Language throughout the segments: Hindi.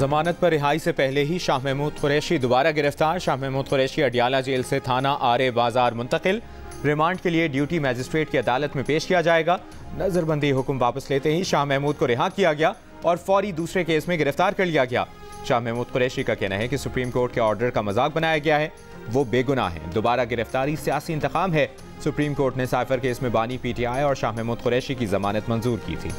जमानत पर रिहाई से पहले ही शाह महमूद कुरैशी दोबारा गिरफ्तार। शाह महमूद कुरैशी अडियाला जेल से थाना आरे बाजार मुंतकिल। रिमांड के लिए ड्यूटी मैजिस्ट्रेट की अदालत में पेश किया जाएगा। नजरबंदी हुक्म वापस लेते ही शाह महमूद को रिहा किया गया और फौरी दूसरे केस में गिरफ्तार कर लिया गया। शाह महमूद कुरैशी का कहना है कि सुप्रीम कोर्ट के ऑर्डर का मजाक बनाया गया है, वो बेगुनाह है। दोबारा गिरफ्तारी सियासी इंतकाम है। सुप्रीम कोर्ट ने साइफर केस में बानी PTI और शाह महमूद कुरैशी की जमानत मंजूर की थी।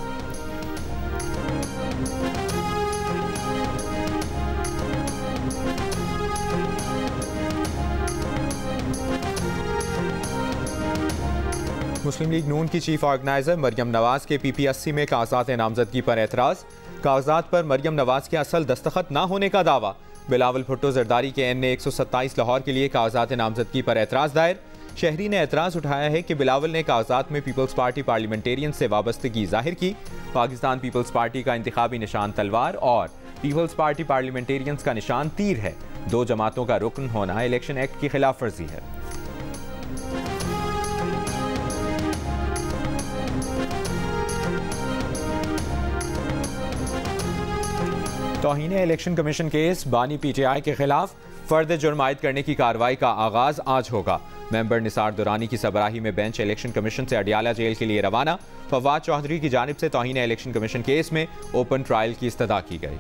मुस्लिम लीग नून की चीफ ऑर्गेनाइजर मरियम नवाज के PP80 में कागजात नामजदगी पर एतराज़। कागजात पर मरियम नवाज के असल दस्तखत न होने का दावा। बिलावल भुट्टो जरदारी के NA 127 लाहौर के लिए कागजात नामजदगी पर एतराज़ दायर। शहरी ने एतराज़ उठाया है कि बिलावल ने कागजात में पीपल्स पार्टी पार्लियामेंटेरियन से वाबस्तगी जाहिर की। पाकिस्तान पीपल्स पार्टी का इंतखाबी निशान तलवार और पीपल्स पार्टी पार्लियामेंटेरियंस का निशान तीर है। दो जमातों का रुकन होना इलेक्शन एक्ट की खिलाफ वर्जी है। तौहीन इलेक्शन कमीशन केस बानी PTI के खिलाफ फर्द जुर्म आयद करने की कार्रवाई का आगाज आज होगा। मेंबर निसार दुरानी की सबराही में बेंच इलेक्शन कमीशन से अडियाला जेल के लिए रवाना। फवाद चौधरी की जानिब से तौहीन इलेक्शन कमीशन केस में ओपन ट्रायल की इस्तदा की गई।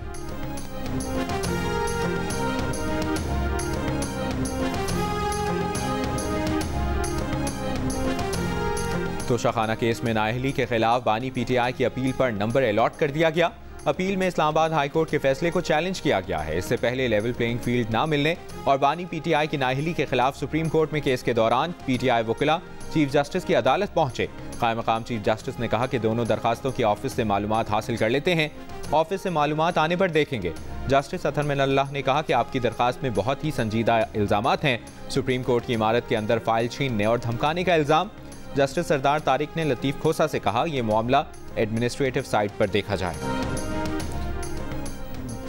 तोशाखाना केस में नाअहली के खिलाफ बानी PTI की अपील पर नंबर अलॉट कर दिया गया। अपील में इस्लामाबाद हाई कोर्ट के फैसले को चैलेंज किया गया है। इससे पहले लेवल प्लेइंग फील्ड ना मिलने और बानी PTI की नाअहली के खिलाफ सुप्रीम कोर्ट में केस के दौरान PTI वकीला चीफ जस्टिस की अदालत पहुंचे। कायम मकाम चीफ जस्टिस ने कहा कि दोनों दरखास्तों की ऑफिस से मालूमात हासिल कर लेते हैं, ऑफिस से मालूमात आने पर देखेंगे। जस्टिस अतहर मिनल्लाह ने कहा कि आपकी दरखास्त में बहुत ही संजीदा इल्जामात हैं। सुप्रीम कोर्ट की इमारत के अंदर फाइल छीनने और धमकाने का इल्जाम। जस्टिस सरदार तारिक ने लतीफ खोसा से कहा यह मामला एडमिनिस्ट्रेटिव साइट पर देखा जाए।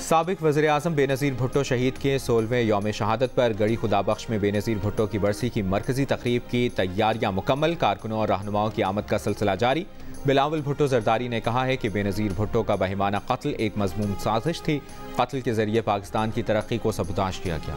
साबिक वज़ीर आज़म बेनज़ीर भुट्टो शहीद के 16वें यौम शहादत पर गड़ी खुदाबख्श में बेनज़ीर भुट्टो की बरसी की मरकजी तकरीब की तैयारियां मुकम्मल। कारकुनों और रहनुमाओं की आमद का सिलसिला जारी। बिलावल भुट्टो जरदारी ने कहा है कि बेनज़ीर भुट्टो का बहिमाना कत्ल एक मज़मूम साजिश थी। कत्ल के जरिए पाकिस्तान की तरक्की को सबूताज किया गया।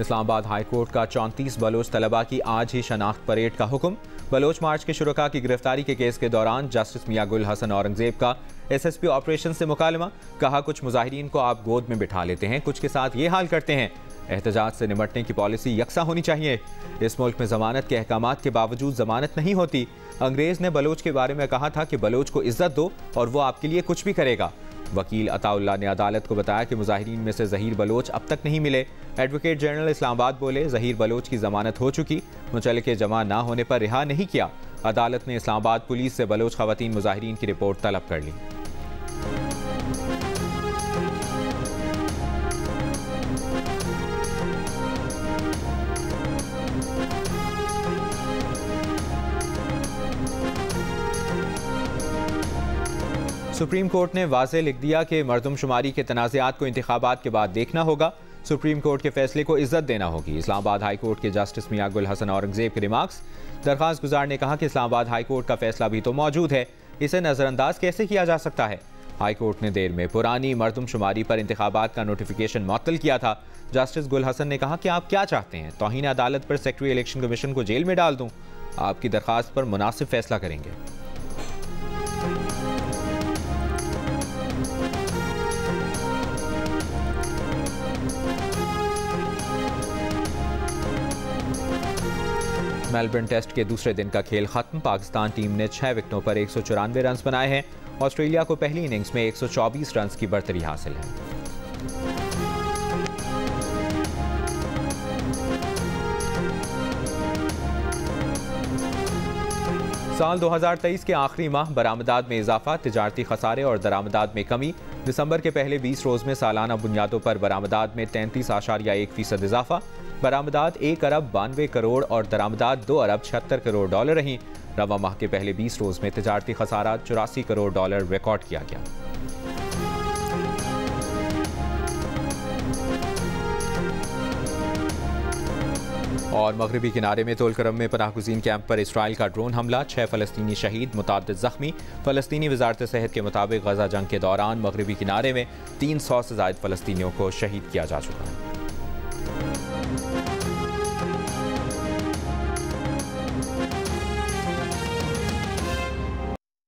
इस्लामाबाद हाई कोर्ट का 34 बलोच तलबा की आज ही शनाख्त परेड का हुक्म। बलोच मार्च के शुरका की गिरफ्तारी के केस के दौरान जस्टिस मियां गुल हसन औरंगजेब का SSP ऑपरेशन से मुकालमा। कहा कुछ मुजाहिरीन को आप गोद में बिठा लेते हैं, कुछ के साथ ये हाल करते हैं। एहतजाज से निपटने की पॉलिसी यकसा होनी चाहिए। इस मुल्क में जमानत के अहकामात के बावजूद जमानत नहीं होती। अंग्रेज ने बलोच के बारे में कहा था कि बलोच को इज्जत दो और वो आपके लिए कुछ भी करेगा। वकील अताउल्लाह ने अदालत को बताया कि मुजाहिरीन में से ज़हीर बलोच अब तक नहीं मिले। एडवोकेट जनरल इस्लामाबाद बोले ज़हीर बलोच की जमानत हो चुकी, मुचलके जमा ना होने पर रिहा नहीं किया। अदालत ने इस्लामाबाद पुलिस से बलोच ख़वातीन मुजाहिरीन की रिपोर्ट तलब कर ली। सुप्रीम कोर्ट ने वाज़ेह लिख दिया कि मरदमशुमारी के तनाज़ात को इंतखाबात के बाद देखना होगा। सुप्रीम कोर्ट के फैसले को इज्जत देना होगी। इस्लामाबाद हाई कोर्ट के जस्टिस मियां गुल हसन औरंगजेब के रिमार्क्स। दरख्वास्त गुजार ने कहा कि इस्लामाबाद हाई कोर्ट का फैसला भी तो मौजूद है, इसे नज़रअंदाज कैसे किया जा सकता है। हाई कोर्ट ने देर में पुरानी मरदमशुमारी पर इंतखाबात का नोटिफिकेशन मुअत्तल किया था। जस्टिस गुल हसन ने कहा कि आप क्या चाहते हैं, तौहीन अदालत पर सेक्रेटरी इलेक्शन कमीशन को जेल में डाल दूँ? आपकी दरख्वास्त पर मुनासिब फैसला करेंगे। मेलबर्न टेस्ट के दूसरे दिन का खेल खत्म। पाकिस्तान टीम ने 6 विकेटों पर 194 रन बनाए हैं। ऑस्ट्रेलिया को पहली इनिंग्स में 124 रन की बढ़तरी हासिल है। साल 2023 के आखिरी माह बरामदात में इजाफा, तिजारती खसारे और दरामदात में कमी। दिसंबर के पहले 20 रोज में सालाना बुनियादों पर बरामदात में 33.1% इजाफा। बरामदात 1 अरब 92 करोड़ और दरामदात 2 अरब 76 करोड़ डॉलर रहीं। रवा माह के पहले 20 रोज में तिजारती खसारा 84 करोड़ डॉलर रिकॉर्ड किया गया। और मगरबी किनारे में तोलकरम में पनाहगुज़ीन कैंप पर इसराइल का ड्रोन हमला, 6 फ़लस्तीनी शहीद, मुताद्दिद ज़ख्मी। फ़लस्तीनी वज़ारत सेहत के मुताबिक गज़ा जंग के दौरान मगरबी किनारे में 300 से ज़ायद फ़लस्तीनियों को शहीद किया जा चुका है।